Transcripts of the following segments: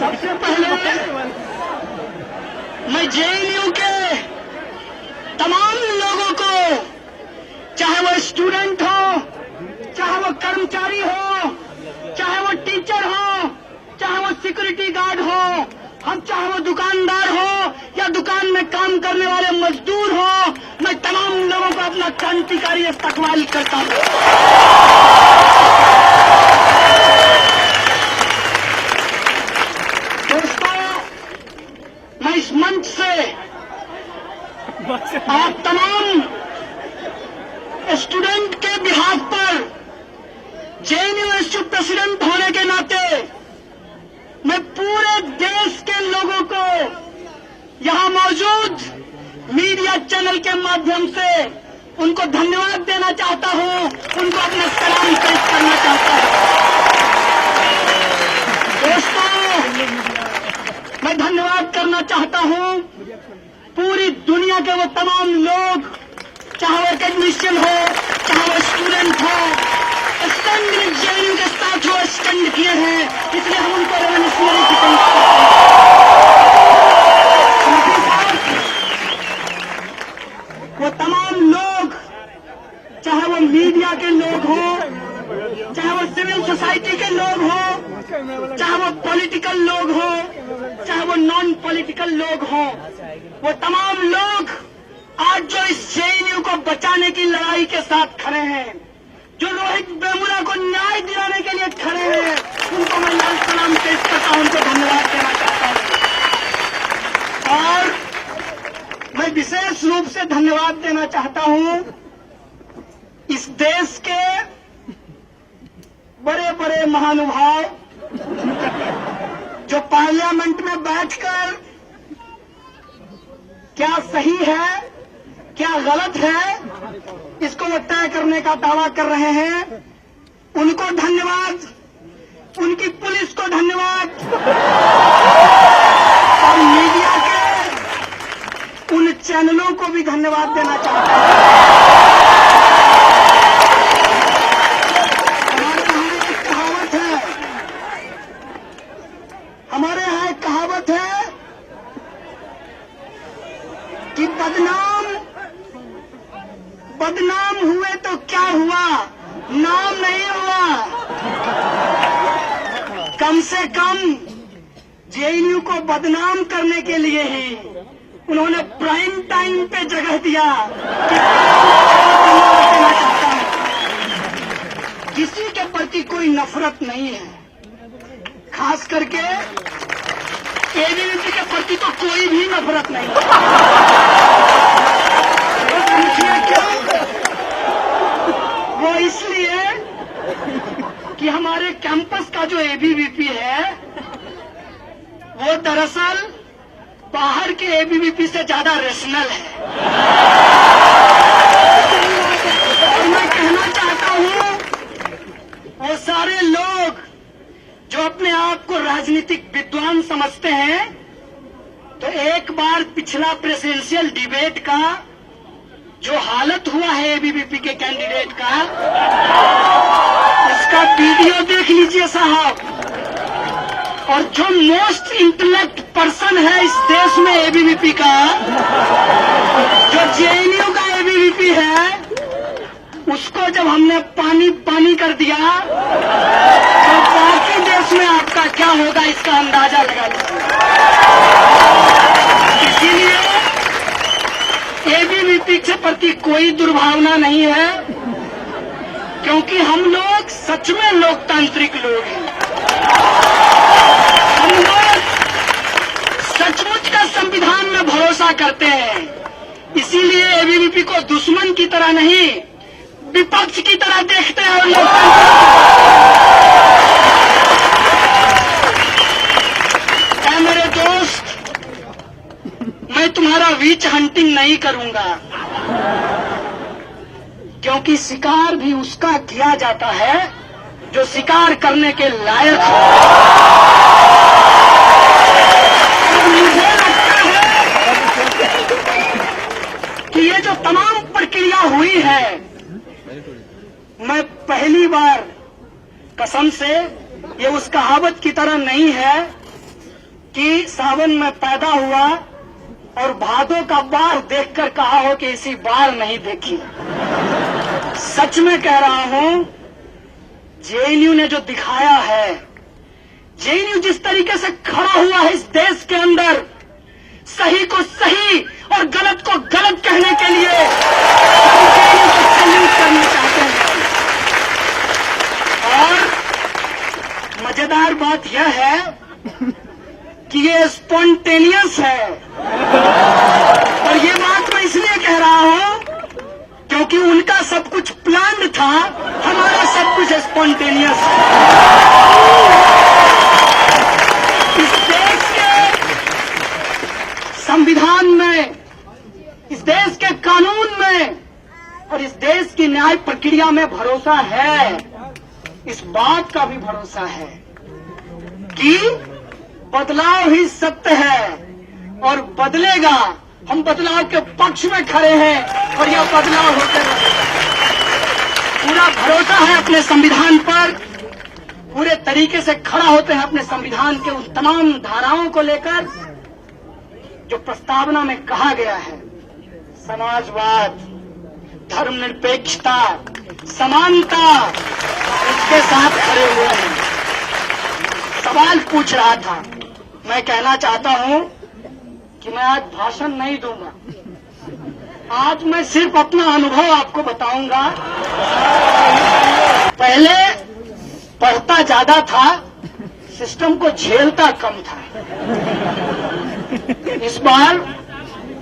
सबसे पहले मैं जेएनयू के तमाम लोगों को, चाहे वो स्टूडेंट हो, चाहे वो कर्मचारी हो, चाहे वो टीचर हो, चाहे वो सिक्योरिटी गार्ड हो, हम चाहे वो दुकानदार हो या दुकान में काम करने वाले मजदूर हो, मैं तमाम लोगों को अपना क्रांतिकारी इस्तकबाल करता हूं। दोस्तों, मैं इस मंच से आप तमाम स्टूडेंट के बिहाफ पर जेएनयू इंस्टीट्यूट प्रेसिडेंट होने के नाते मैं पूरे देश के लोगों को यहां मौजूद मीडिया चैनल के माध्यम से उनको धन्यवाद देना चाहता हूं, उनको अपना सलाम पेश करना चाहता हूं। दोस्तों, मैं धन्यवाद करना चाहता हूं पूरी दुनिया के वो तमाम लोग, चाहे वो एकेडमिशियन हो, चाहे वो स्टूडेंट हो, स्टैंड जेएनयू के साथ जो स्टैंड किए हैं, इसलिए हम उनको रेवोल्यूशनरी की वो तमाम लोग, चाहे वो मीडिया के लोग हो, चाहे वो सिविल सोसाइटी के लोग हो, चाहे वो पॉलिटिकल लोग हो, चाहे वो नॉन पॉलिटिकल लोग हो, वो तमाम लोग आज जो इस जेएनयू को बचाने की लड़ाई के साथ खड़े हैं, जो रोहित वेमुला को न्याय दिलाने के लिए खड़े हैं, उनको मैं लाल सलाम पेश करता हूं, उनको धन्यवाद देना चाहता हूं। और मैं विशेष रूप से धन्यवाद देना चाहता हूं इस देश के बड़े बड़े महानुभाव जो पार्लियामेंट में बैठकर क्या सही है, क्या गलत है, इसको वो तय करने का दावा कर रहे हैं। उनको धन्यवाद, उनकी पुलिस को धन्यवाद, और मीडिया के उन चैनलों को भी धन्यवाद देना चाहता हूं। हमारे यहाँ एक कहावत है कि बदनाम हुए तो क्या हुआ, नाम नहीं हुआ। कम से कम जेएनयू को बदनाम करने के लिए ही उन्होंने प्राइम टाइम पे जगह दिया। किसी के प्रति कोई नफरत नहीं है, खास करके एबीवीपी के प्रति तो कोई भी नफरत नहीं है। क्यों? वो इसलिए कि हमारे कैंपस का जो एबीवीपी है वो दरअसल बाहर के एबीवीपी से ज्यादा रेशनल है। और मैं कहना चाहता हूं वो सारे लोग जो अपने आप को राजनीतिक विद्वान समझते हैं, तो एक बार पिछला प्रेसिडेंशियल डिबेट का जो हालत हुआ है एबीवीपी के कैंडिडेट का, उसका वीडियो देख लीजिए साहब। और जो मोस्ट इंटेलेक्ट पर्सन है इस देश में एबीवीपी का, जो जेएनयू का एबीवीपी है, उसको जब हमने पानी पानी कर दिया तो बाकी देश में आपका क्या होगा इसका अंदाजा लगा लीजिए। इसीलिए एबीवीपी के प्रति कोई दुर्भावना नहीं है, क्योंकि हम लोग सच में लोकतांत्रिक लोग हैं। हम लोग सचमुच का संविधान में भरोसा करते हैं। इसीलिए एबीवीपी को दुश्मन की तरह नहीं, विपक्ष की तरह देखते हैं। और मेरे दोस्त, मैं तुम्हारा वीच हंटिंग नहीं करूंगा, क्योंकि शिकार भी उसका किया जाता है जो शिकार करने के लायक हो। मुझे लगता है कि ये जो तमाम प्रक्रिया हुई है, मैं पहली बार कसम से, ये उस कहावत की तरह नहीं है कि सावन में पैदा हुआ और भादों का बार देखकर कहा हो कि इसी बार नहीं देखी। सच में कह रहा हूं, जेएनयू ने जो दिखाया है, जेएनयू जिस तरीके से खड़ा हुआ है इस देश के अंदर, सही को सही और गलत को गलत कहने के लिए हम जेएनयू को सैल्यूट करना चाहते हैं। और मजेदार बात यह है कि ये स्पॉन्टेनियस है, और ये बात मैं इसलिए कह रहा हूं क्योंकि उनका सब कुछ प्लान था, हमारा सब कुछ स्पॉन्टेनियस है। इस देश के संविधान में, इस देश के कानून में और इस देश की न्याय प्रक्रिया में भरोसा है। इस बात का भी भरोसा है कि बदलाव ही सत्य है और बदलेगा। हम बदलाव के पक्ष में खड़े हैं और यह बदलाव होकर रहेगा। पूरा भरोसा है अपने संविधान पर, पूरे तरीके से खड़ा होते हैं अपने संविधान के उन तमाम धाराओं को लेकर जो प्रस्तावना में कहा गया है। समाजवाद, धर्मनिरपेक्षता, समानता, इसके साथ खड़े हुए हैं। सवाल पूछ रहा था, मैं कहना चाहता हूं कि मैं आज भाषण नहीं दूंगा, आज मैं सिर्फ अपना अनुभव आपको बताऊंगा। पहले पढ़ता ज्यादा था, सिस्टम को झेलता कम था। इस बार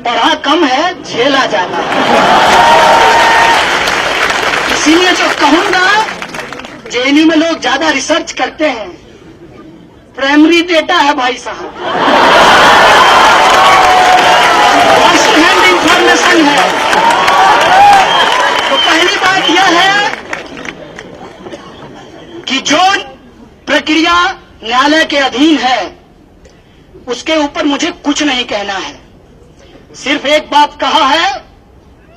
पढ़ा कम है, झेला ज्यादा है। इसीलिए जो कहूंगा, जेएनयू में लोग ज्यादा रिसर्च करते हैं, प्राइमरी डेटा है भाई साहब, फर्स्ट हैंड इंफॉर्मेशन है। तो पहली बात यह है कि जो प्रक्रिया न्यायालय के अधीन है उसके ऊपर मुझे कुछ नहीं कहना है। सिर्फ एक बात कहा है,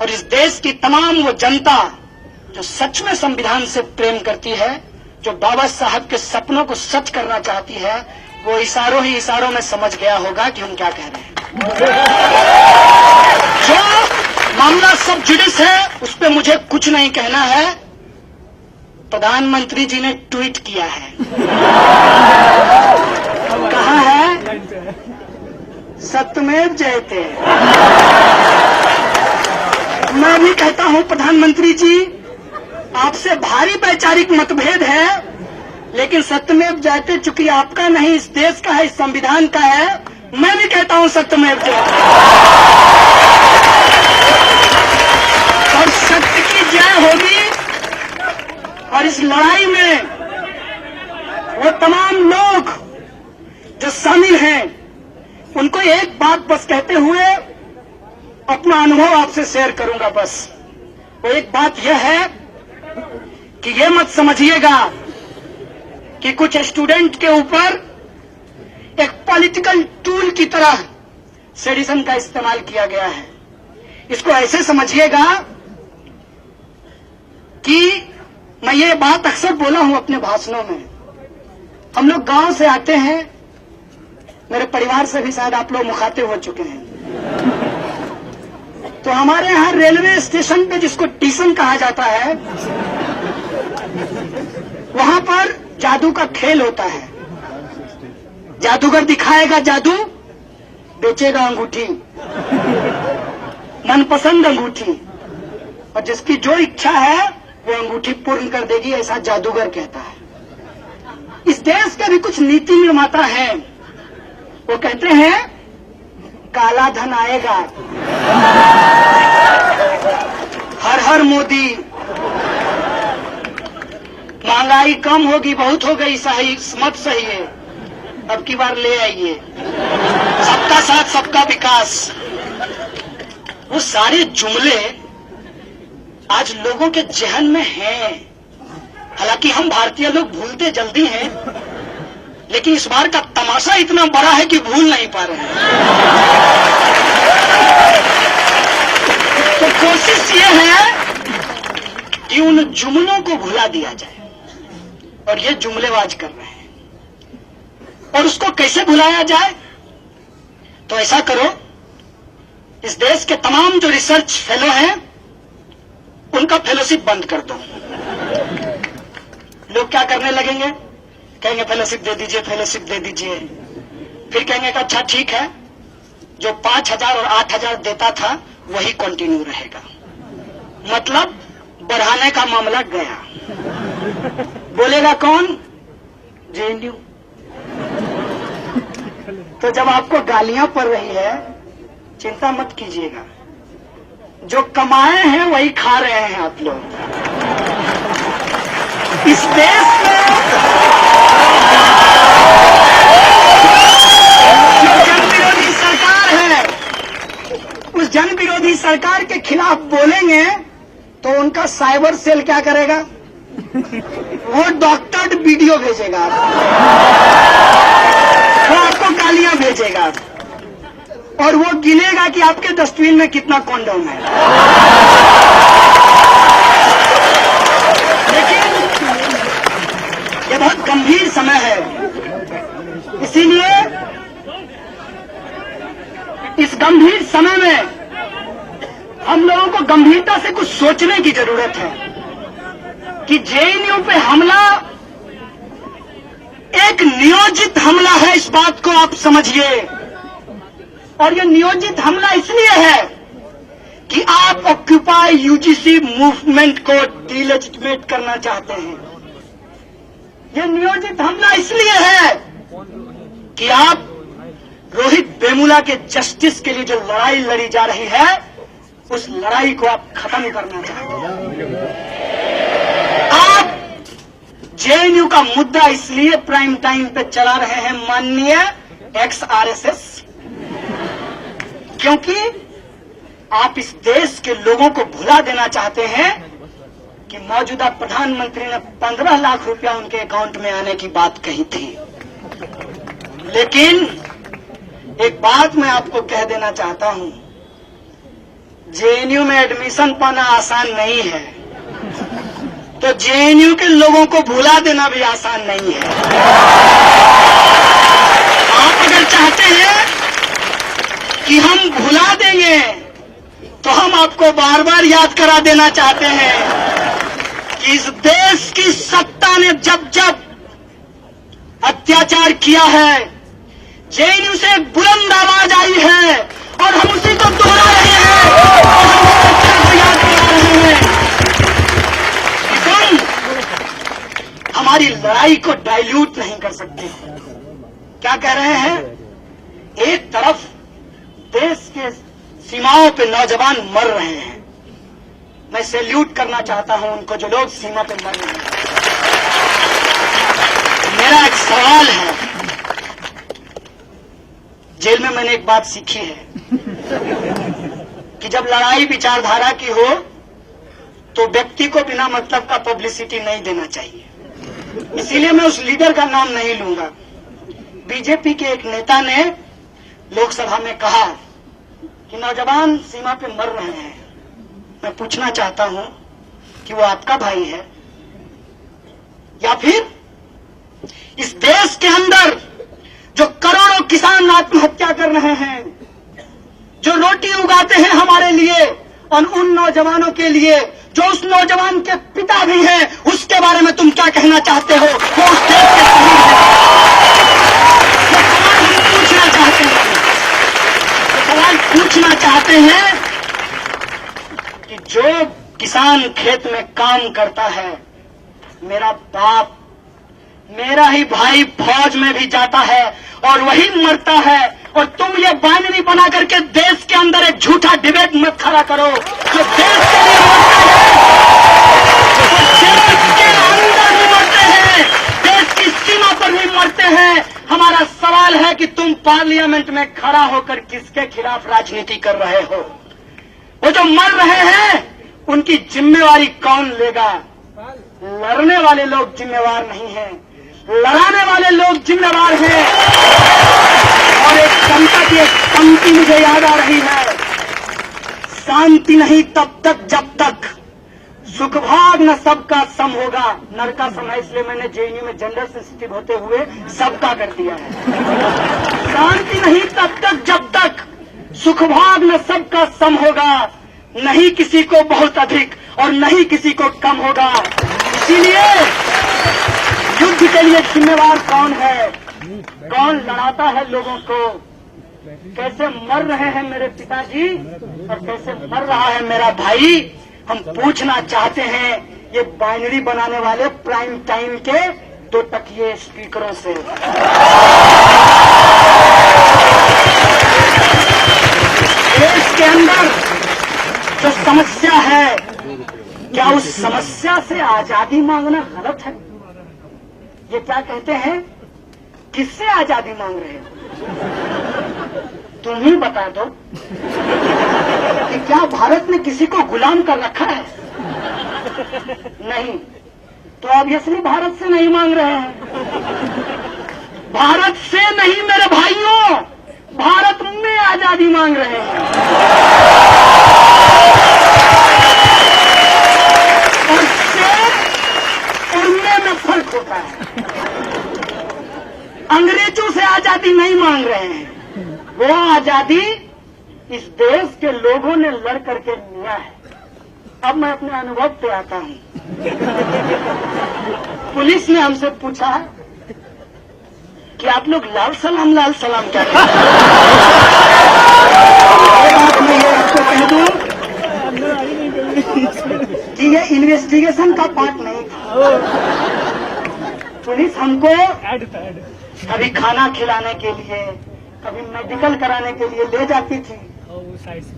और इस देश की तमाम वो जनता जो सच में संविधान से प्रेम करती है, जो बाबा साहब के सपनों को सच करना चाहती है, वो इशारों ही इशारों में समझ गया होगा कि हम क्या कह रहे हैं। जो मामला सब जुडिस है उस पर मुझे कुछ नहीं कहना है। प्रधानमंत्री जी ने ट्वीट किया है, कहा है सत्यमेव जयते। मैं भी कहता हूं प्रधानमंत्री जी, आपसे भारी वैचारिक मतभेद है, लेकिन सत्यमेव जयते चूंकि आपका नहीं, इस देश का है, इस संविधान का है, मैं भी कहता हूं सत्यमेव जयते। और सत्य की जय होगी। और इस लड़ाई में वो तमाम लोग जो शामिल हैं, उनको एक बात बस कहते हुए अपना अनुभव आपसे शेयर करूंगा। बस वो एक बात यह है कि ये मत समझिएगा कि कुछ स्टूडेंट के ऊपर एक पॉलिटिकल टूल की तरह सेडिशन का इस्तेमाल किया गया है। इसको ऐसे समझिएगा कि मैं ये बात अक्सर बोला हूं अपने भाषणों में। हम लोग गांव से आते हैं, मेरे परिवार से भी शायद आप लोग मुखातिब हो चुके हैं। तो हमारे यहां रेलवे स्टेशन पे, जिसको स्टेशन कहा जाता है, वहां पर जादू का खेल होता है। जादूगर दिखाएगा जादू, बेचेगा अंगूठी, मनपसंद अंगूठी, और जिसकी जो इच्छा है वो अंगूठी पूर्ण कर देगी, ऐसा जादूगर कहता है। इस देश के भी कुछ नीति निर्माता हैं, वो कहते हैं काला धन आएगा, हर हर मोदी, महंगाई कम होगी, बहुत हो गई, सही मत सही है, अब की बार ले आइए, सबका साथ सबका विकास। वो सारे जुमले आज लोगों के जहन में हैं। हालांकि हम भारतीय लोग भूलते जल्दी हैं, लेकिन इस बार का तमाशा इतना बड़ा है कि भूल नहीं पा रहे हैं। तो कोशिश ये है कि उन जुमलों को भुला दिया जाए, और ये जुमलेबाज कर रहे हैं। और उसको कैसे भुलाया जाए? तो ऐसा करो, इस देश के तमाम जो रिसर्च फेलो हैं उनका फेलोशिप बंद कर दो। लोग क्या करने लगेंगे? कहेंगे फेलोशिप दे दीजिए, फेलोशिप दे दीजिए। फिर कहेंगे कि अच्छा ठीक है, जो 5,000 और 8,000 देता था वही कंटिन्यू रहेगा। मतलब बढ़ाने का मामला गया। बोलेगा कौन? जेएनयू। तो जब आपको गालियां पड़ रही है, चिंता मत कीजिएगा, जो कमाए हैं वही खा रहे हैं आप लोग। इस देश में जो जन विरोधी सरकार है, उस जन विरोधी सरकार के खिलाफ बोलेंगे तो उनका साइबर सेल क्या करेगा? वो डॉक्टर्ड वीडियो भेजेगा, वो आपको गालियां भेजेगा और वो गिनेगा कि आपके डस्टबिन में कितना कॉन्डोम है। लेकिन ये बहुत गंभीर समय है, इसीलिए इस गंभीर समय में हम लोगों को गंभीरता से कुछ सोचने की जरूरत है कि जेएनयू पे हमला एक नियोजित हमला है, इस बात को आप समझिए। और ये नियोजित हमला इसलिए है कि आप ऑक्यूपाई यूजीसी मूवमेंट को डिलेजिटिमेट करना चाहते हैं। ये नियोजित हमला इसलिए है कि आप रोहित वेमुला के जस्टिस के लिए जो लड़ाई लड़ी जा रही है, उस लड़ाई को आप खत्म करना चाहते हैं। आप जेएनयू का मुद्दा इसलिए प्राइम टाइम पे चला रहे हैं माननीय एक्स-आरएसएस, क्योंकि आप इस देश के लोगों को भुला देना चाहते हैं कि मौजूदा प्रधानमंत्री ने 15 लाख रुपया उनके अकाउंट में आने की बात कही थी। लेकिन एक बात मैं आपको कह देना चाहता हूं, जेएनयू में एडमिशन पाना आसान नहीं है, तो जेएनयू के लोगों को भुला देना भी आसान नहीं है। आप अगर चाहते हैं कि हम भुला देंगे, तो हम आपको बार बार याद करा देना चाहते हैं कि इस देश की सत्ता ने जब जब अत्याचार किया है, जेएनयू से एक बुलंद आवाज आई है और हम उसी को दोहरा रहे हैं और हम उस सत्ता को याद करा रहे हैं। तुम हमारी लड़ाई को डाइल्यूट नहीं कर सकते। क्या कह रहे हैं? एक तरफ देश के सीमाओं पे नौजवान मर रहे हैं, मैं सैल्यूट करना चाहता हूं उनको जो लोग सीमा पे मर रहे हैं। मेरा एक सवाल है, जेल में मैंने एक बात सीखी है कि जब लड़ाई विचारधारा की हो तो व्यक्ति को बिना मतलब का पब्लिसिटी नहीं देना चाहिए। इसीलिए मैं उस लीडर का नाम नहीं लूंगा। बीजेपी के एक नेता ने लोकसभा में कहा कि नौजवान सीमा पे मर रहे हैं। मैं पूछना चाहता हूं कि वो आपका भाई है या फिर इस देश के अंदर जो करोड़ों किसान आत्महत्या कर रहे हैं, जो रोटी उगाते हैं हमारे लिए, और उन नौजवानों के लिए जो उस नौजवान के पिता भी हैं, उसके बारे में तुम क्या कहना चाहते हो? वो उस देश के शहीद हैं। सवाल पूछना चाहते हैं कि जो किसान खेत में काम करता है, मेरा बाप, मेरा ही भाई फौज में भी जाता है और वही मरता है, और तुम ये बाइनरी बना करके देश के अंदर एक झूठा डिबेट मत खड़ा करो। जो देश के लिए मरते हैं, देश के अंदर भी मरते हैं, देश की सीमा पर भी मरते हैं। हमारा सवाल है कि तुम पार्लियामेंट में खड़ा होकर किसके खिलाफ राजनीति कर रहे हो? वो जो मर रहे हैं उनकी जिम्मेवारी कौन लेगा? लड़ने वाले लोग जिम्मेवार नहीं हैं, लड़ाने वाले लोग जिम्मेवार हैं। और एक कविता की एक पंक्ति मुझे याद आ रही है, शांति नहीं तब तक जब तक सुखभाग न सबका सम होगा। नर का सम है, इसलिए मैंने जेएनयू में जेंडर सेंसिटिव होते हुए सबका कर दिया है। शांति नहीं तब तक जब तक सुखभाग न सबका सम होगा, नहीं किसी को बहुत अधिक और नहीं किसी को कम होगा। इसीलिए युद्ध के लिए जिम्मेवार कौन है, कौन लड़ाता है लोगों को, कैसे मर रहे हैं मेरे पिताजी और कैसे मर रहा है मेरा भाई, हम पूछना चाहते हैं ये बाइनरी बनाने वाले प्राइम टाइम के दो टकिए स्पीकरों से। देश के अंदर जो समस्या है, क्या उस समस्या से आजादी मांगना गलत है? ये क्या कहते हैं, किससे आजादी मांग रहे हो? तुम ही बता दो कि क्या भारत ने किसी को गुलाम कर रखा है? नहीं, तो ऑब्वियसली भारत से नहीं मांग रहे हैं। भारत से नहीं मेरे भाइयों, भारत में आजादी मांग रहे हैं। और से और में फर्क होता है। अंग्रेजों से आजादी नहीं मांग रहे हैं, वो आजादी इस देश के लोगों ने लड़ करके लिया है। अब मैं अपने अनुभव पे आता हूं। पुलिस ने हमसे पूछा कि आप लोग लाल सलाम क्या कहते हैं? बात मैं ये आपको कह दूं कि ये इन्वेस्टिगेशन का पार्ट नहीं था। पुलिस हमको कभी खाना खिलाने के लिए, कभी मेडिकल कराने के लिए ले जाती थी,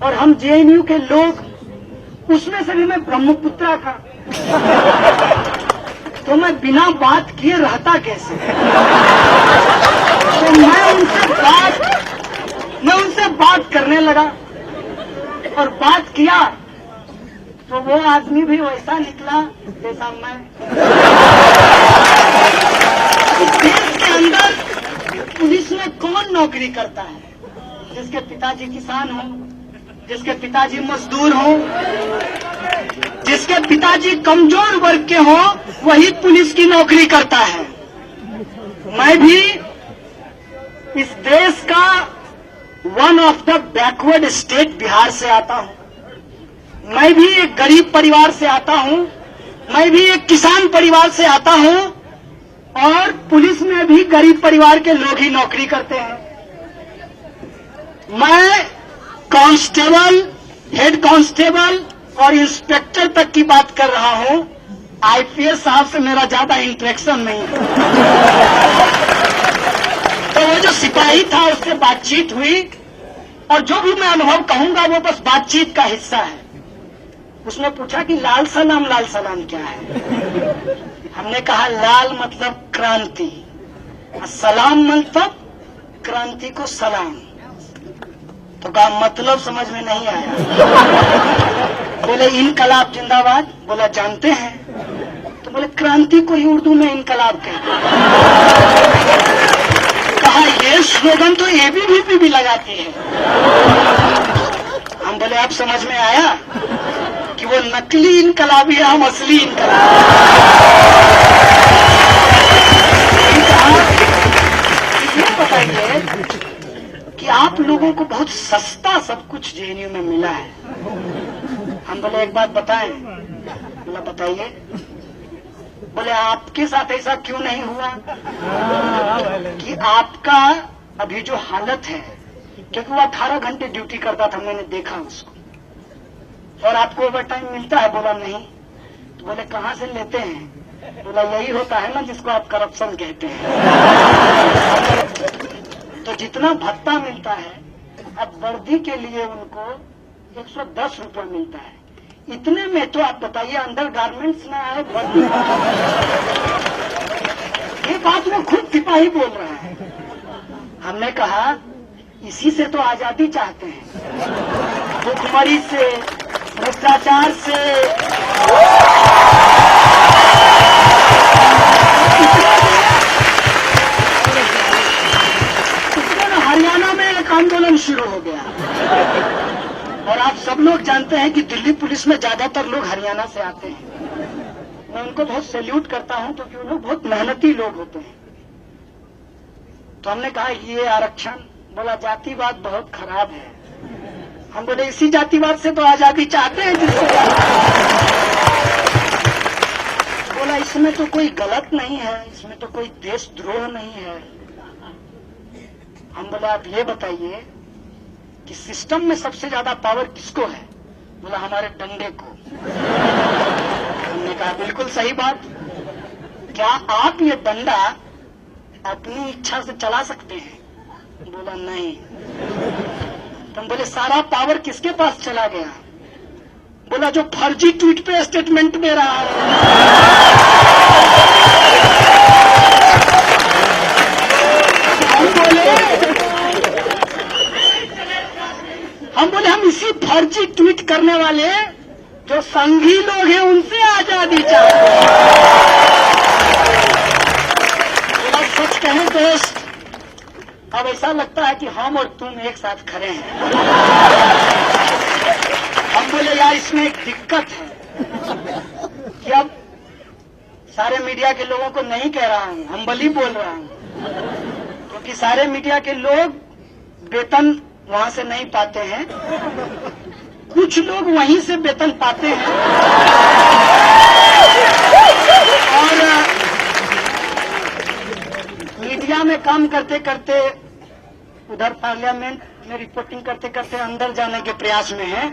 और हम जेएनयू के लोग, उसमें से भी मैं ब्रह्मपुत्रा था, तो मैं बिना बात किए रहता कैसे? तो मैं उनसे बात करने लगा, और बात किया तो वो आदमी भी वैसा निकला जैसा मैं। देश के अंदर पुलिस में कौन नौकरी करता है? जिसके पिताजी किसान हो, जिसके पिताजी मजदूर हो, जिसके पिताजी कमजोर वर्ग के हो, वही पुलिस की नौकरी करता है। मैं भी इस देश का one of the backward state Bihar से आता हूं। मैं भी एक गरीब परिवार से आता हूं, मैं भी एक किसान परिवार से आता हूं, और पुलिस में भी गरीब परिवार के लोग ही नौकरी करते हैं। मैं कांस्टेबल, हेड कांस्टेबल और इंस्पेक्टर तक की बात कर रहा हूं। आईपीएस साहब से मेरा ज्यादा इंटरेक्शन नहीं है। तो वो जो सिपाही था उससे बातचीत हुई, और जो भी मैं अनुभव कहूंगा वो बस बातचीत का हिस्सा है। उसने पूछा कि लाल सलाम क्या है? हमने कहा लाल मतलब क्रांति, सलाम मतलब क्रांति को सलाम। तो कहा मतलब समझ में नहीं आया। बोले इनकलाब जिंदाबाद। बोला जानते हैं? तो बोले क्रांति को ही उर्दू में इनकलाब कहते हैं। कहा ये स्लोगन तो एबीवीपी भी लगाती है। हम बोले अब समझ में आया कि वो नकली इनकलाबी है, हम असली इनकलाबी। ये बताइए कि आप लोगों को बहुत सस्ता सब कुछ जेएनयू में मिला है। हम बोले एक बात बताएं। बोला बताइए। बोले आपके साथ ऐसा क्यों नहीं हुआ कि आपका अभी जो हालत है, क्योंकि वो 18 घंटे ड्यूटी करता था, मैंने देखा उसको, और आपको ओवर टाइम मिलता है? बोला नहीं। तो बोले कहाँ से लेते हैं? बोला यही होता है ना जिसको आप करप्शन कहते हैं। तो जितना भत्ता मिलता है, अब वर्दी के लिए उनको 110 रुपया मिलता है। इतने में तो आप बताइए अंडर गारमेंट्स में आए वर्दी। ये बात वो खुद सिपाही बोल रहा है। हमने कहा इसी से तो आजादी चाहते हैं, भुखमरी से, भ्रष्टाचार से। हरियाणा में एक आंदोलन शुरू हो गया। और आप सब लोग जानते हैं कि दिल्ली पुलिस में ज्यादातर लोग हरियाणा से आते हैं। मैं उनको बहुत सैल्यूट करता हूं क्योंकि वो लोग बहुत मेहनती लोग होते हैं। तो हमने कहा ये आरक्षण, बोला जातिवाद बहुत खराब है। हम बोले इसी जातिवाद से तो आजादी चाहते हैं जिससे। बोला इसमें तो कोई गलत नहीं है, इसमें तो कोई देशद्रोह नहीं है। हम बोले आप ये बताइए कि सिस्टम में सबसे ज्यादा पावर किसको है? बोला हमारे डंडे को। हमने कहा बिल्कुल सही बात, क्या आप ये डंडा अपनी इच्छा से चला सकते हैं? बोला नहीं। तुम बोले सारा पावर किसके पास चला गया? बोला जो फर्जी ट्वीट पे स्टेटमेंट दे रहा है। हम बोले हम इसी फर्जी ट्वीट करने वाले जो संघी लोग हैं उनसे आजादी चाहते हैं। सच कहें दोस्त, अब ऐसा लगता है कि हम और तुम एक साथ खड़े हैं। हम बोले यार इसमें एक दिक्कत है कि अब सारे मीडिया के लोगों को नहीं कह रहा हूं, हम्बली बोल रहा हूं, क्योंकि सारे मीडिया के लोग वेतन वहां से नहीं पाते हैं, कुछ लोग वहीं से वेतन पाते हैं। और मीडिया में काम करते करते, उधर पार्लियामेंट में रिपोर्टिंग करते करते अंदर जाने के प्रयास में है,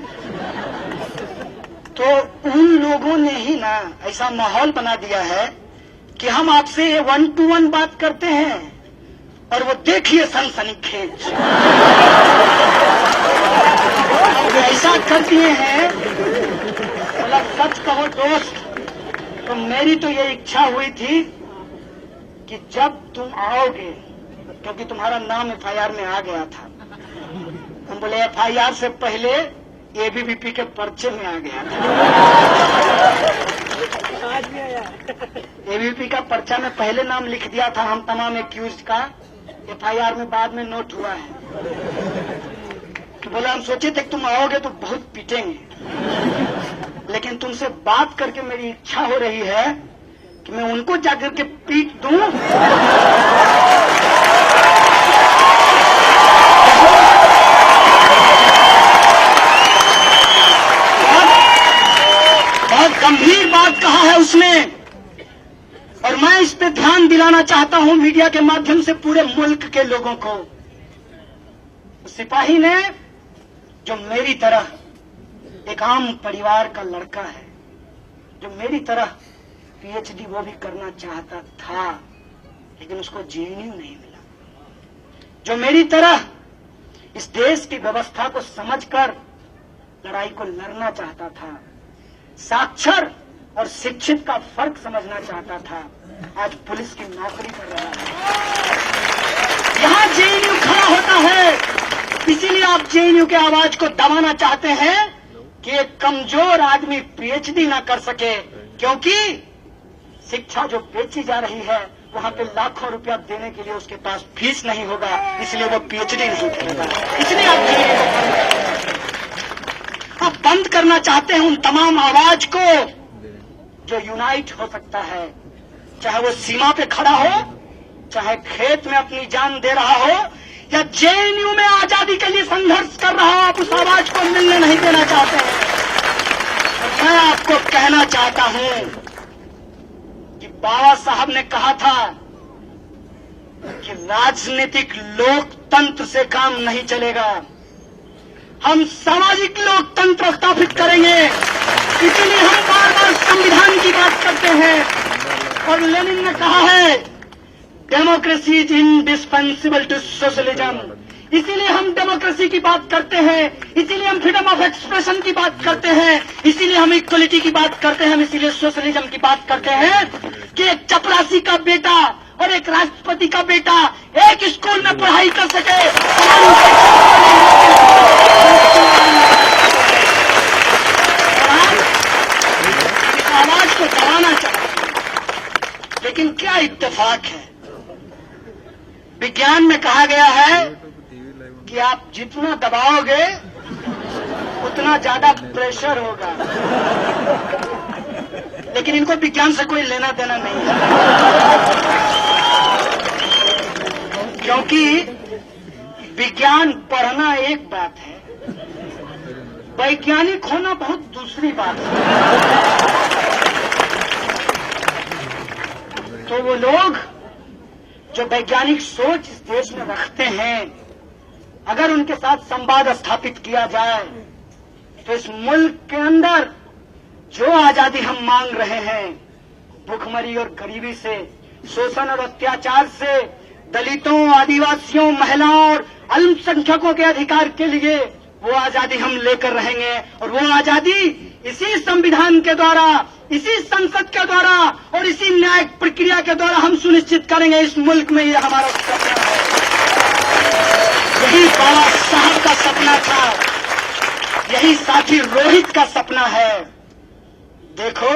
तो उन लोगों ने ही ना ऐसा माहौल बना दिया है कि हम आपसे 1-to-1 बात करते हैं और वो देखिए सनसनीखेज ऐसा कर दिए हैं। मतलब सच कहो दोस्त, तो मेरी तो ये इच्छा हुई थी कि जब तुम आओगे, क्योंकि तुम्हारा नाम FIR में आ गया था, हम बोले FIR से पहले ABVP के पर्चे में आ गया था। ABVP का पर्चा में पहले नाम लिख दिया था हम तमाम एक्यूज का, FIR में बाद में नोट हुआ है। तो बोला हम सोचे थे कि तुम आओगे तो बहुत पीटेंगे, लेकिन तुमसे बात करके मेरी इच्छा हो रही है कि मैं उनको जाकर के पीट दूं। बहुत गंभीर बात कहा है उसने, और मैं इस पे ध्यान दिलाना चाहता हूं मीडिया के माध्यम से पूरे मुल्क के लोगों को। सिपाही ने, जो मेरी तरह एक आम परिवार का लड़का है, जो मेरी तरह PhD वो भी करना चाहता था, लेकिन उसको JNU नहीं मिला, जो मेरी तरह इस देश की व्यवस्था को समझकर लड़ाई को लड़ना चाहता था, साक्षर और शिक्षित का फर्क समझना चाहता था, आज पुलिस की नौकरी कर रहा है। यहाँ JNU खड़ा होता है, इसीलिए आप JNU के आवाज को दबाना चाहते हैं कि एक कमजोर आदमी PhD ना कर सके, क्योंकि शिक्षा जो बेची जा रही है वहां पे लाखों रुपया देने के लिए उसके पास फीस नहीं होगा, इसलिए वो PhD नहीं करेगा। इसलिए आप बंद करना चाहते हैं उन तमाम आवाज को जो यूनाइट हो सकता है, चाहे वो सीमा पे खड़ा हो, चाहे खेत में अपनी जान दे रहा हो, या JNU में आजादी के लिए संघर्ष कर रहा हो, आप उस आवाज को मिलने नहीं देना चाहते हैं। मैं आपको कहना चाहता हूं कि बाबा साहब ने कहा था कि राजनीतिक लोकतंत्र से काम नहीं चलेगा, हम सामाजिक लोकतंत्र स्थापित करेंगे। इसलिए हम बार बार संविधान की बात करते हैं, और लेनिन ने कहा है democracy is indispensable to socialism. इसीलिए हम डेमोक्रेसी की बात करते हैं, इसीलिए हम फ्रीडम ऑफ एक्सप्रेशन की बात करते हैं, इसीलिए हम इक्वलिटी की बात करते हैं, हम इसीलिए सोशलिज्म की बात करते हैं कि एक चपरासी का बेटा और एक राष्ट्रपति का बेटा एक स्कूल में पढ़ाई कर सके। आवाज को दबाना चाहिए, लेकिन क्या इत्तेफाक है, विज्ञान में कहा गया है कि आप जितना दबाओगे उतना ज्यादा प्रेशर होगा। लेकिन इनको विज्ञान से कोई लेना देना नहीं है, क्योंकि विज्ञान पढ़ना एक बात है, वैज्ञानिक होना बहुत दूसरी बात है। तो वो लोग जो वैज्ञानिक सोच इस देश में रखते हैं, अगर उनके साथ संवाद स्थापित किया जाए तो इस मुल्क के अंदर जो आजादी हम मांग रहे हैं, भूखमरी और गरीबी से, शोषण और अत्याचार से, दलितों, आदिवासियों, महिलाओं और अल्पसंख्यकों के अधिकार के लिए वो आजादी हम लेकर रहेंगे। और वो आजादी इसी संविधान के द्वारा, इसी संसद के द्वारा और इसी न्यायिक प्रक्रिया के द्वारा हम सुनिश्चित करेंगे। इस मुल्क में ये हमारा सपना है, यही बाबा साहब का सपना था, यही साथी रोहित का सपना है। देखो,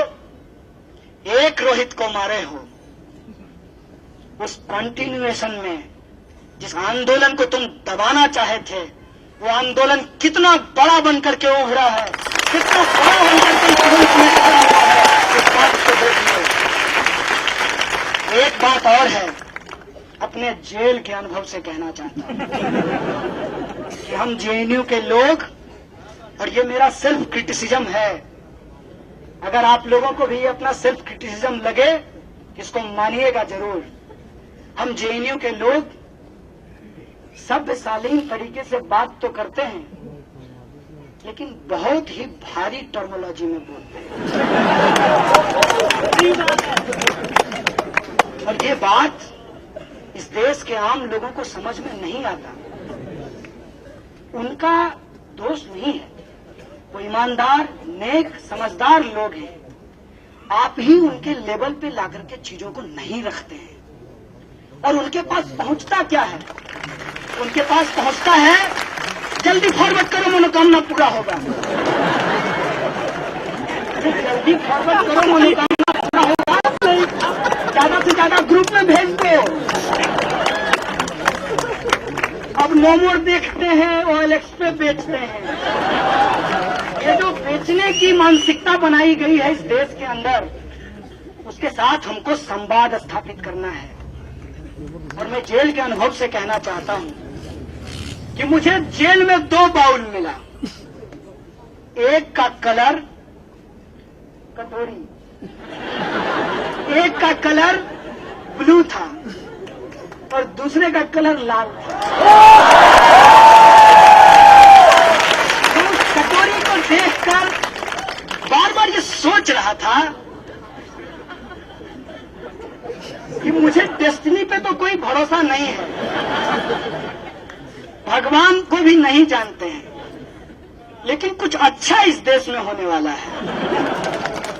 एक रोहित को मारे हो, उस कंटिन्यूएशन में जिस आंदोलन को तुम दबाना चाहे थे, वो आंदोलन कितना बड़ा बनकर के उभरा है, कितना बड़ा बनकर के मुल्क में खड़ा हुआ है, इस बात को देखिए। एक बात और है, अपने जेल के अनुभव से कहना चाहता हूं कि हम जेएनयू के लोग, और ये मेरा सेल्फ क्रिटिसिज्म है, अगर आप लोगों को भी अपना सेल्फ क्रिटिसिज्म लगे, इसको मानिएगा जरूर। हम जेएनयू के लोग सभ्य शालीन तरीके से बात तो करते हैं, लेकिन बहुत ही भारी टर्मोलॉजी में बोलते हैं, और ये बात इस देश के आम लोगों को समझ में नहीं आता। उनका दोष नहीं है, वो ईमानदार, नेक, समझदार लोग हैं। आप ही उनके लेवल पे लाकर के चीजों को नहीं रखते हैं। और उनके पास पहुंचता क्या है? उनके पास पहुंचता है, जल्दी फॉरवर्ड करो, मनोकामना पूरा होगा। जल्दी फॉरवर्ड करो, मनोकामना पूरा होगा। ज्यादा से ज्यादा ग्रुप में भेज दो। अब नो मोर देखते हैं, OLX पे बेचते हैं। ये जो बेचने की मानसिकता बनाई गई है इस देश के अंदर, उसके साथ हमको संवाद स्थापित करना है। और मैं जेल के अनुभव से कहना चाहता हूं कि मुझे जेल में 2 बाउल मिला, एक का कलर कटोरी, एक का कलर ब्लू था और दूसरे का कलर लाल था। तो उस कटोरी को देखकर बार बार ये सोच रहा था कि मुझे डेस्टिनी पे तो कोई भरोसा नहीं है, भगवान को भी नहीं जानते हैं, लेकिन कुछ अच्छा इस देश में होने वाला है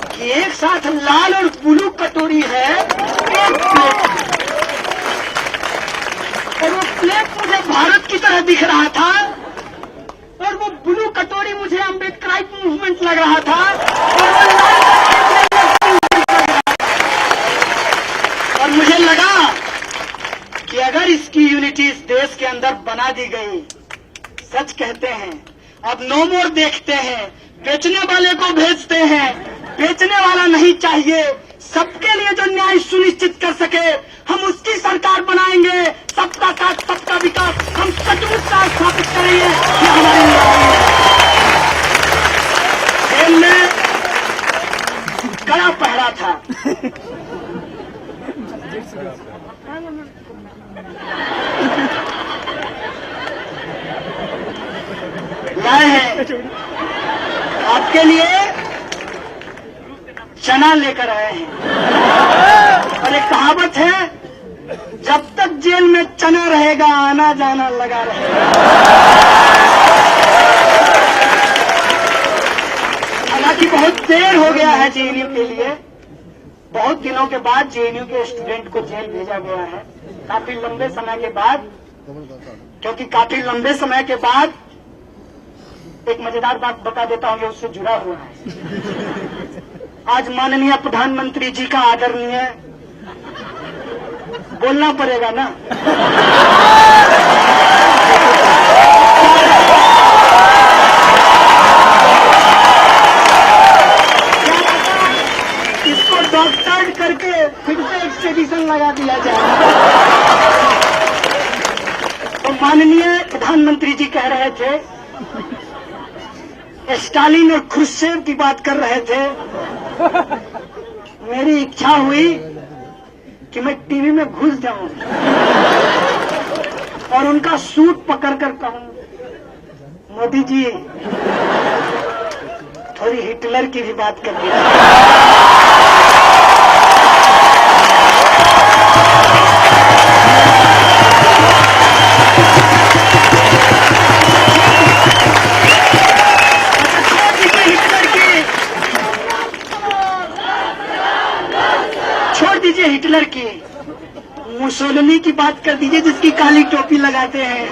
कि एक साथ लाल और ब्लू कटोरी है, एक प्लेट, और वो प्लेट मुझे भारत की तरह दिख रहा था और वो ब्लू कटोरी मुझे अम्बेडकराइट मूवमेंट लग रहा था, और वो और मुझे लगा कि अगर इसकी यूनिटी इस देश के अंदर बना दी गई, सच कहते हैं, अब नो मोर देखते हैं, बेचने वाले को भेजते हैं, बेचने वाला नहीं चाहिए, सबके लिए जो न्याय सुनिश्चित कर सके, हम उसकी सरकार बनाएंगे। सबका साथ, सबका विकास, हम सचमुच साथ स्थापित करेंगे। ये हमारी लड़ाई है। जेल में कड़ा पहरा था, लाए हैं आपके लिए, चना लेकर आए हैं। और एक कहावत है, जब तक जेल में चना रहेगा आना जाना लगा रहेगा। हालांकि बहुत देर हो गया है जेएनयू के लिए, बहुत दिनों के बाद जेएनयू के स्टूडेंट को जेल भेजा गया है, काफी लंबे समय के बाद। क्योंकि काफी लंबे समय के बाद एक मजेदार बात बता देता हूं जो उससे जुड़ा हुआ है। आज माननीय प्रधानमंत्री जी का आदरणीय बोलना पड़ेगा ना, माननीय प्रधानमंत्री जी कह रहे थे, स्टालिन और खुर्शेव की बात कर रहे थे। मेरी इच्छा हुई कि मैं टीवी में घुस जाऊं और उनका सूट पकड़कर कहूं, मोदी जी थोड़ी हिटलर की भी बात कर दी। छोड़ दीजिए हिटलर की, मुसोलिनी की बात कर दीजिए, जिसकी काली टोपी लगाते हैं,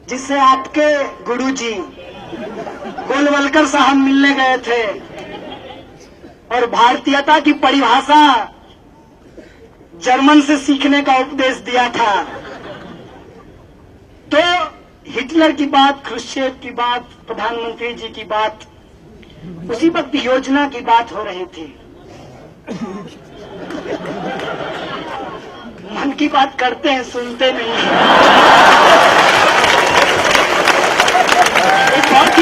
जिससे आपके गुरुजी गोलवलकर साहब मिलने गए थे और भारतीयता की परिभाषा जर्मन से सीखने का उपदेश दिया था। तो हिटलर की बात, ख्रुश्चेव की बात, प्रधानमंत्री जी की बात, उसी वक्त योजना की बात हो रही थी। मन की बात करते हैं, सुनते नहीं हैं। एक बहुत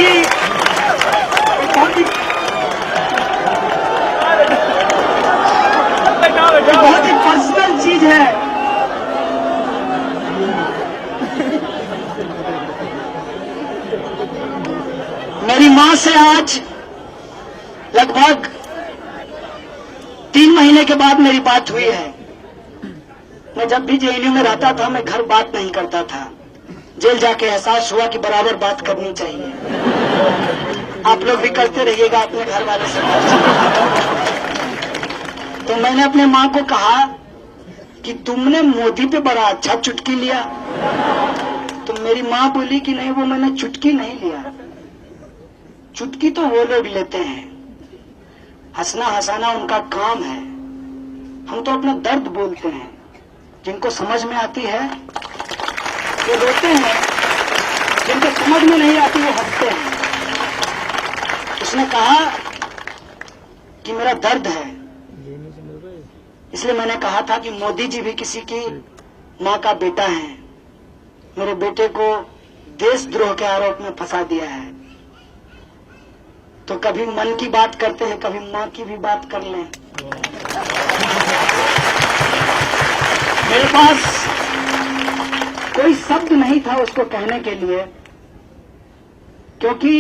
ही पर्सनल चीज है। मेरी मां से आज लगभग 3 महीने के बाद मेरी बात हुई है। मैं जब भी जेएनयू में रहता था, मैं घर बात नहीं करता था। जेल जाके एहसास हुआ कि बराबर बात करनी चाहिए। आप लोग भी करते रहिएगा अपने घर वाले से। तो मैंने अपने मां को कहा कि तुमने मोदी पे बड़ा अच्छा चुटकी लिया। तो मेरी मां बोली कि नहीं, वो मैंने चुटकी नहीं लिया। चुटकी तो वो लोग लेते हैं, हंसना हंसाना उनका काम है। हम तो अपना दर्द बोलते हैं। जिनको समझ में आती है वो रोते हैं, जिनको समझ में नहीं आती वो हंसते हैं। उसने कहा कि मेरा दर्द है, इसलिए मैंने कहा था कि मोदी जी भी किसी की मां का बेटा है। मेरे बेटे को देशद्रोह के आरोप में फंसा दिया है। तो कभी मन की बात करते हैं, कभी मां की भी बात कर लें। मेरे पास कोई शब्द नहीं था उसको कहने के लिए, क्योंकि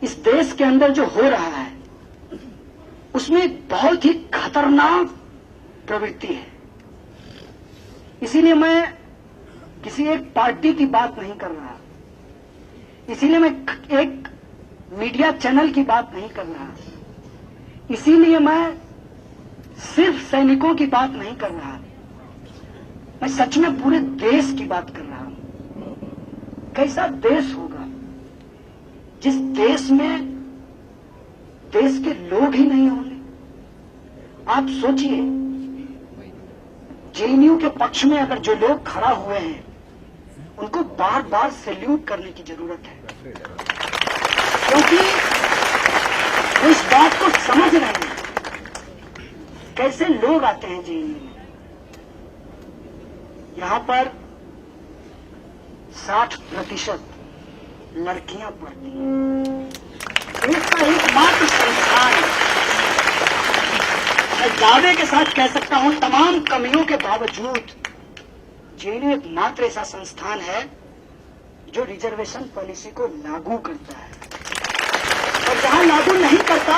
इस देश के अंदर जो हो रहा है उसमें एक बहुत ही खतरनाक प्रवृत्ति है। इसीलिए मैं किसी एक पार्टी की बात नहीं कर रहा, इसीलिए मैं एक मीडिया चैनल की बात नहीं कर रहा, इसीलिए मैं सिर्फ सैनिकों की बात नहीं कर रहा, मैं सच में पूरे देश की बात कर रहा हूं। कैसा देश होगा जिस देश में देश के लोग ही नहीं होंगे? आप सोचिए, जेएनयू के पक्ष में अगर जो लोग खड़ा हुए हैं उनको बार बार सैल्यूट करने की जरूरत है, क्योंकि वो इस बात को समझ रहे हैं कैसे लोग आते हैं जेएनयू में। यहां पर 60% लड़कियां पढ़ती हैं। इसका एकमात्र संस्थान, मैं दावे के साथ कह सकता हूं, तमाम कमियों के बावजूद जेएनयू एकमात्र ऐसा संस्थान है जो रिजर्वेशन पॉलिसी को लागू करता है। और जहां लागू नहीं करता,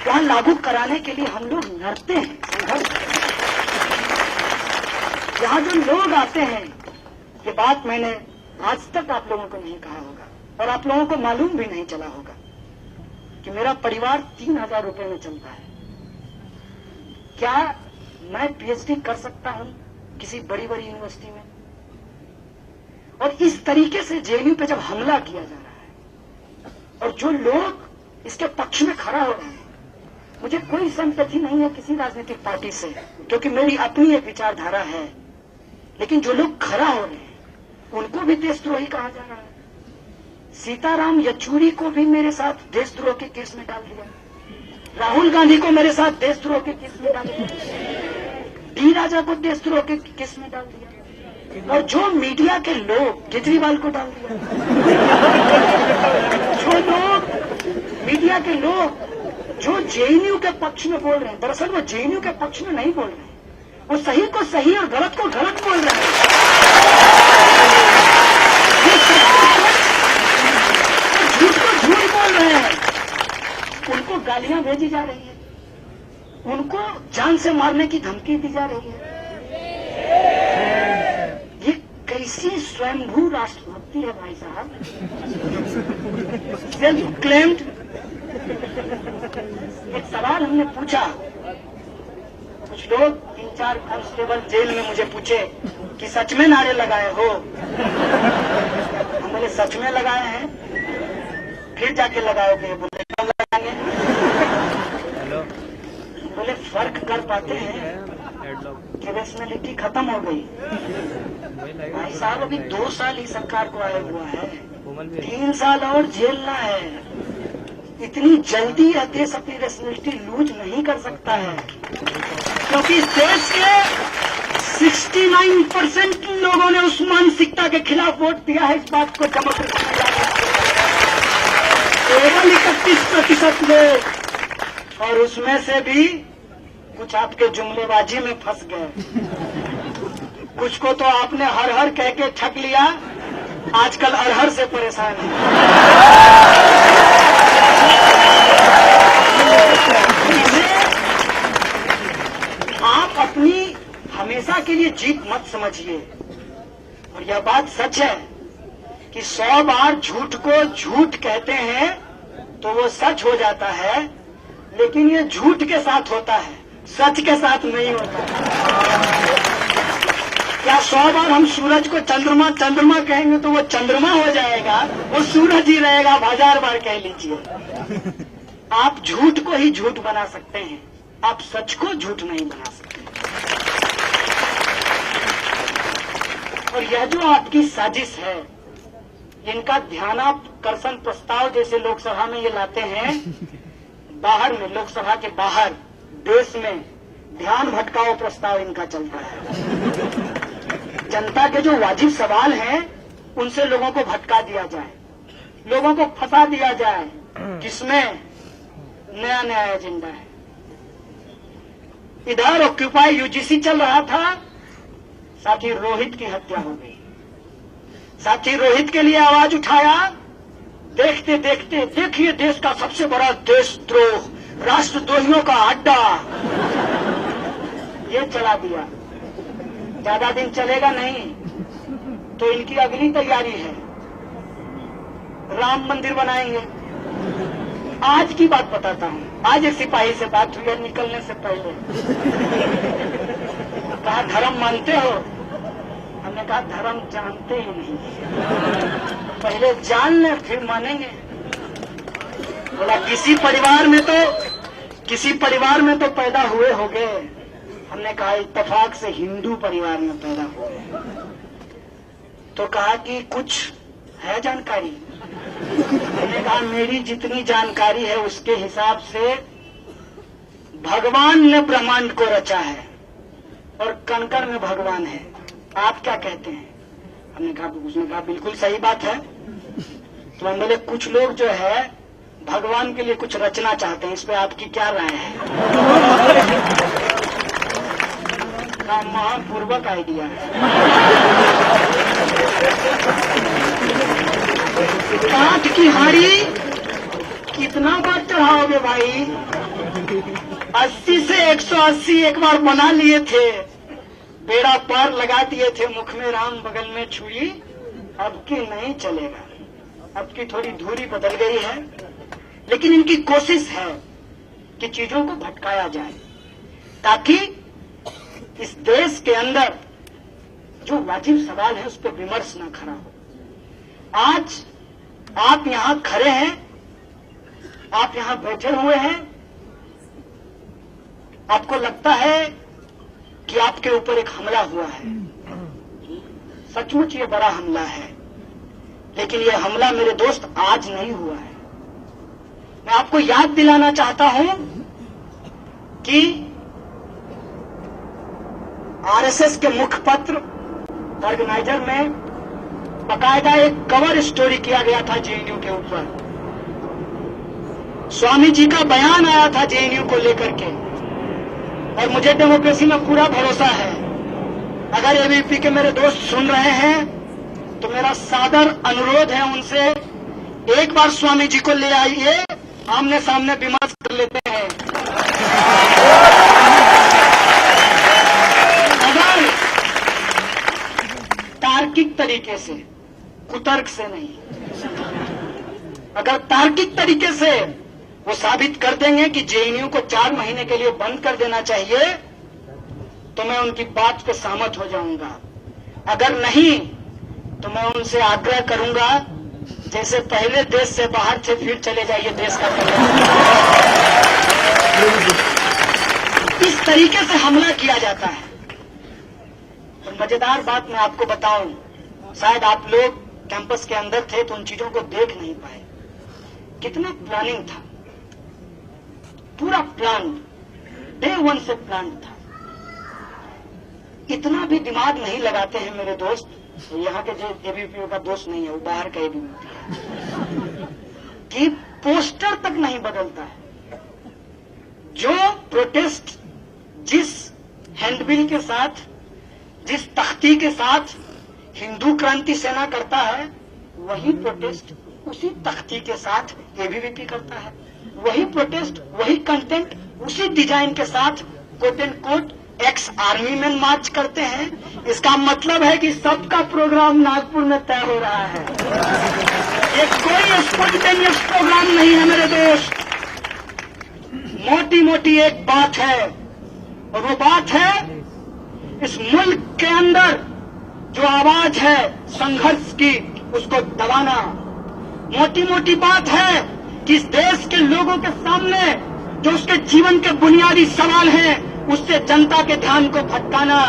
वहां लागू कराने के लिए हम लोग लड़ते हैं, संघर्ष करते हैं। यहाँ जो लोग आते हैं, ये बात मैंने आज तक आप लोगों को नहीं कहा होगा और आप लोगों को मालूम भी नहीं चला होगा कि मेरा परिवार 3000 रुपए में चलता है। क्या मैं पीएचडी कर सकता हूं किसी बड़ी बड़ी यूनिवर्सिटी में? और इस तरीके से जेएनयू पे जब हमला किया जा रहा है और जो लोग इसके पक्ष में खड़ा हो रहे हैं, मुझे कोई संपत्ति नहीं है किसी राजनीतिक पार्टी से, क्योंकि मेरी अपनी एक विचारधारा है। लेकिन जो लोग खड़ा हो रहे हैं उनको भी देशद्रोही कहा जा रहा है। सीताराम येचुरी को भी मेरे साथ देशद्रोह के केस में डाल दिया, राहुल गांधी को मेरे साथ देशद्रोह के केस में डाल दिया, डी राजा को देशद्रोह के केस में डाल दिया। और जो मीडिया के लोग केजरीवाल को डाल दिया, जो लोग मीडिया के लोग जो जेएनयू के पक्ष में बोल रहे हैं, दरअसल वो जेएनयू के पक्ष में नहीं बोल रहे हैं, वो सही को सही और गलत को गलत बोल रहे हैं, झूठ को झूठ बोल रहे हैं, उनको गालियां भेजी जा रही है, उनको जान से मारने की धमकी दी जा रही है। ये कैसी स्वयंभू राष्ट्रभक्ति है भाई साहब, सेल्फ क्लेम्ड। एक सवाल हमने पूछा, कुछ लोग 3-4 कांस्टेबल जेल में मुझे पूछे कि सच में नारे लगाए हो? हम बोले सच में लगाए हैं। फिर जाके लगाओगे? बोले कब लगाएंगे? बोले फर्क कर पाते हैं कि रेशनैलिटी खत्म हो गई। भाई साहब अभी 2 साल ही सरकार को आया हुआ है, 3 साल और झेलना है। इतनी जल्दी यह देश अपनी रेशनैलिटी लूज नहीं कर सकता है, क्योंकि इस देश के 69% लोगों ने उस मानसिकता के खिलाफ वोट दिया है। इस बात को जमा केवल 31% लोग, और उसमें से भी कुछ आपके जुमलेबाजी में फंस गए। कुछ को तो आपने हर हर कह के ठग लिया, आजकल अरहर से परेशान है। आप अपनी हमेशा के लिए जीत मत समझिए। और यह बात सच है कि 100 बार झूठ को झूठ कहते हैं तो वो सच हो जाता है, लेकिन ये झूठ के साथ होता है, सच के साथ नहीं होता। क्या 100 बार हम सूरज को चंद्रमा चंद्रमा कहेंगे तो वो चंद्रमा हो जाएगा, वो सूरज ही रहेगा। 1000 बार कह लीजिए, आप झूठ को ही झूठ बना सकते हैं, आप सच को झूठ नहीं बना सकते। और यह जो आपकी साजिश है, इनका ध्यानाकर्षण प्रस्ताव जैसे लोकसभा में ये लाते हैं, बाहर में, लोकसभा के बाहर देश में ध्यान भटकाओ प्रस्ताव इनका चलता है। जनता के जो वाजिब सवाल हैं उनसे लोगों को भटका दिया जाए, लोगों को फंसा दिया जाए, जिसमें नया नया एजेंडा है। इधर ऑक्यूपाई यूजीसी चल रहा था, साथी रोहित की हत्या हो गई। साथी रोहित के लिए आवाज उठाया, देखते देखते देखिए देश का सबसे बड़ा देशद्रोह, राष्ट्रद्रोहियों का अड्डा, ये चला दिया। ज्यादा दिन चलेगा नहीं तो इनकी अगली तैयारी है, राम मंदिर बनाएंगे। आज की बात बताता हूँ, आज एक सिपाही से बात हुई है निकलने से पहले। कहा धर्म मानते हो? हमने कहा धर्म जानते ही नहीं, पहले जान ले फिर मानेंगे। बोला किसी परिवार में तो पैदा हुए होंगे। हमने कहा इत्तेफाक से हिंदू परिवार में पैदा हुए। तो कहा कि कुछ है जानकारी? हमने कहा मेरी जितनी जानकारी है उसके हिसाब से भगवान ने ब्रह्मांड को रचा है और कण-कण में भगवान है, आप क्या कहते हैं? हमने कहा, उसने कहा बिल्कुल सही बात है। तो हम बोले कुछ लोग जो है भगवान के लिए कुछ रचना चाहते हैं, इस पे आपकी क्या राय है? महापूर्वक आइडिया है। काठ की हाड़ी कितना बार चढ़ाओगे भाई? 80 से 180 एक बार बना लिए थे, बेड़ा पार लगा दिए थे, मुख में राम बगल में छुरी। अब की नहीं चलेगा, अब की थोड़ी दूरी बदल गई है, लेकिन इनकी कोशिश है कि चीजों को भटकाया जाए ताकि इस देश के अंदर जो वाजिब सवाल है उस पर विमर्श न खड़ा हो। आज आप यहां खड़े हैं, आप यहां बैठे हुए हैं, आपको लगता है कि आपके ऊपर एक हमला हुआ है। सचमुच ये बड़ा हमला है, लेकिन ये हमला मेरे दोस्त आज नहीं हुआ है। मैं आपको याद दिलाना चाहता हूं कि आरएसएस के मुखपत्र ऑर्गेनाइजर में बकायदा एक कवर स्टोरी किया गया था जेएनयू के ऊपर। स्वामी जी का बयान आया था जेएनयू को लेकर के, और मुझे डेमोक्रेसी में पूरा भरोसा है। अगर एबीवीपी के मेरे दोस्त सुन रहे हैं तो मेरा सादर अनुरोध है उनसे, एक बार स्वामी जी को ले आइए, आमने सामने विमर्श कर लेते हैं। अगर तार्किक तरीके से, कुतर्क से नहीं, अगर तार्किक तरीके से वो साबित कर देंगे कि जेएनयू को 4 महीने के लिए बंद कर देना चाहिए, तो मैं उनकी बात पे सहमत हो जाऊंगा। अगर नहीं तो मैं उनसे आग्रह करूंगा, जैसे पहले देश से बाहर थे फिर चले जाइए देश का कल्याण। इस तरीके से हमला किया जाता है। और मजेदार बात मैं आपको बताऊं, शायद आप लोग कैंपस के अंदर थे तो उन चीजों को देख नहीं पाए। कितना प्लानिंग था, पूरा प्लान, डे 1 से प्लान था। इतना भी दिमाग नहीं लगाते हैं मेरे दोस्त, यहाँ के जो एबीवीपी का दोस्त नहीं है, वो बाहर का एबीवीपी है, कि पोस्टर तक नहीं बदलता है। जो प्रोटेस्ट जिस हैंडबिल के साथ, जिस तख्ती के साथ हिंदू क्रांति सेना करता है, वही प्रोटेस्ट उसी तख्ती के साथ एबीवीपी करता है। वही प्रोटेस्ट, वही कंटेंट, उसी डिजाइन के साथ quote and quote ex army man march करते हैं। इसका मतलब है कि सबका प्रोग्राम नागपुर में तय हो रहा है। ये कोई स्पॉन्टेनियस प्रोग्राम नहीं है मेरे दोस्त। मोटी मोटी एक बात है, और वो बात है इस मुल्क के अंदर जो आवाज है संघर्ष की, उसको दबाना। मोटी मोटी बात है कि इस देश के लोगों के सामने जो उसके जीवन के बुनियादी सवाल हैं, उससे जनता के ध्यान को भटकाना।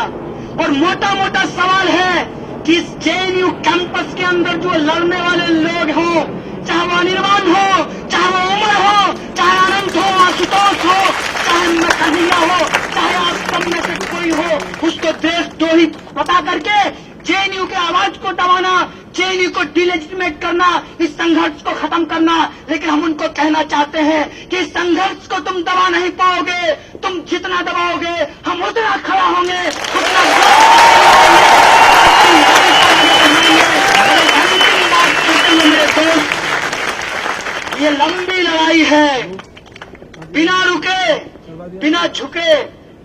और मोटा मोटा सवाल है कि इस जेएनयू कैंपस के अंदर जो लड़ने वाले लोग हों, चाहे वो अनिर्बाण हो, चाहे वो उमर हो, चाहे अनंत हो, आशुतोष हो, चाहे मैं कन्हैया हो, चाहे आप सब में से कोई हो, उसको देशद्रोही बता करके जेएनयू के आवाज को दबाना, जेएनयू को डिलेजिटिमेट करना, इस संघर्ष को खत्म करना। लेकिन हम उनको कहना चाहते हैं कि इस संघर्ष को तुम दबा नहीं पाओगे। तुम जितना दबाओगे हम उतना खड़ा होंगे, उतना मेरे दोस्त। ये लंबी लड़ाई है, बिना रुके, बिना झुके,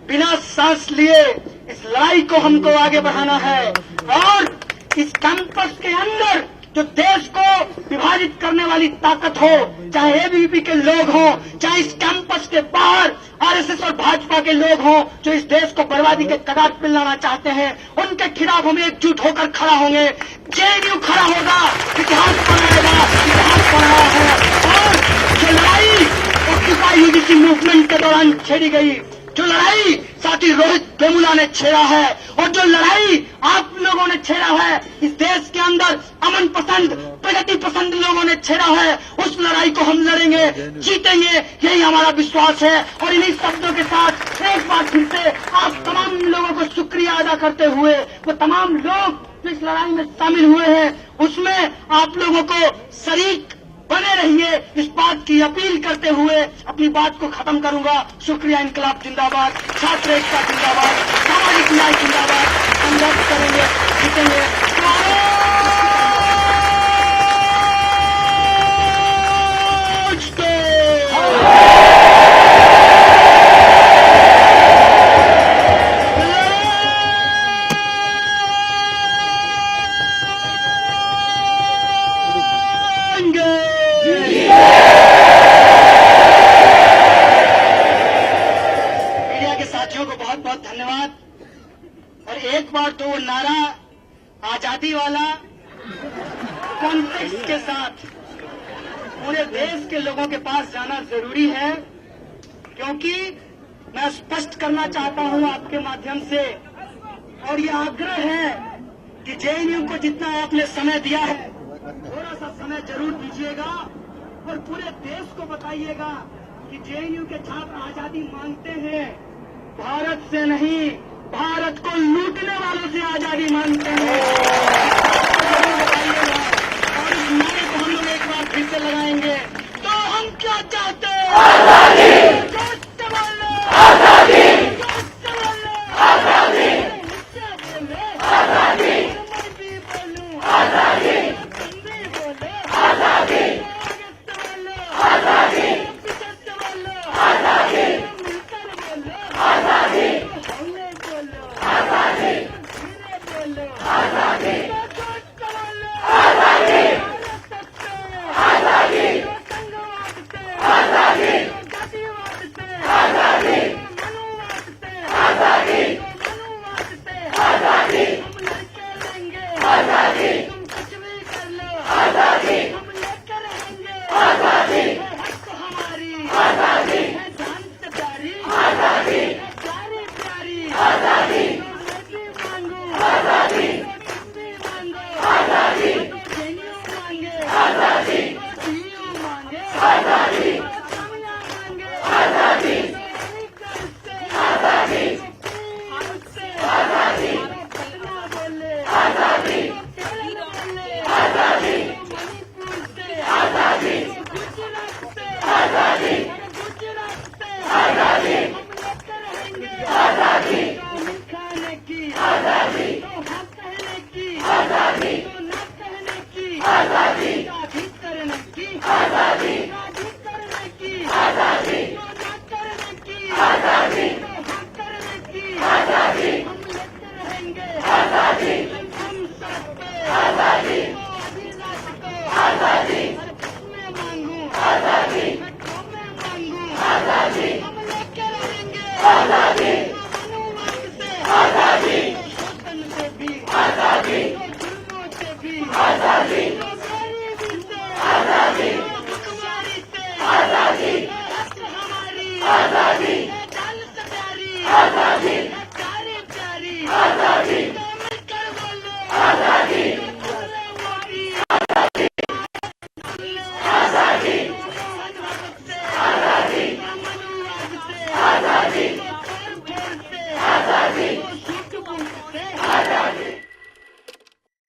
बिना सांस लिए इस लड़ाई को हमको आगे बढ़ाना है। और इस कैंपस के अंदर जो देश को विभाजित करने वाली ताकत हो, चाहे एबीवीपी के लोग हों, चाहे इस कैंपस के बाहर आरएसएस और भाजपा के लोग हों, जो इस देश को बर्बादी के कगार पर लाना चाहते हैं, उनके खिलाफ हम एकजुट होकर खड़ा होंगे। जेएनयू खड़ा होगा, इतिहास बनाएगा, इतिहास बन रहा है। और जो लड़ाई ऑक्यूपाई यूजीसी मूवमेंट के दौरान छेड़ी गई, जो लड़ाई साथी रोहित वेमुला ने छेड़ा है, और जो लड़ाई आप लोगों ने छेड़ा है, इस देश के अंदर अमन पसंद, प्रगति पसंद लोगों ने छेड़ा है, उस लड़ाई को हम लड़ेंगे, जीतेंगे, यही हमारा विश्वास है। और इन्हीं शब्दों के साथ एक बार फिर से आप तमाम लोगों को शुक्रिया अदा करते हुए, वो तमाम लोग जो इस लड़ाई में शामिल हुए हैं, उसमें आप लोगों को शरीक बने रहिए, इस बात की अपील करते हुए अपनी बात को खत्म करूंगा। शुक्रिया। इंकलाब जिंदाबाद, छात्र एकता जिंदाबाद, सामाजिक न्याय जिंदाबाद। संघर्ष करेंगे, जीतेंगे। धन्यवाद। और एक बार तो वो नारा आजादी वाला कॉन्टेक्स्ट के साथ पूरे देश के लोगों के पास जाना जरूरी है, क्योंकि मैं स्पष्ट करना चाहता हूं आपके माध्यम से, और ये आग्रह है कि जेएनयू को जितना आपने समय दिया है, थोड़ा सा समय जरूर दीजिएगा और पूरे देश को बताइएगा कि जेएनयू के छात्र आजादी मांगते हैं, भारत से नहीं, भारत को लूटने वालों से आजादी मांगते हैं? बताइएगा। और इस नारे को हम लोग एक बार फिर से लगाएंगे। तो हम क्या चाहते हैं? आजादी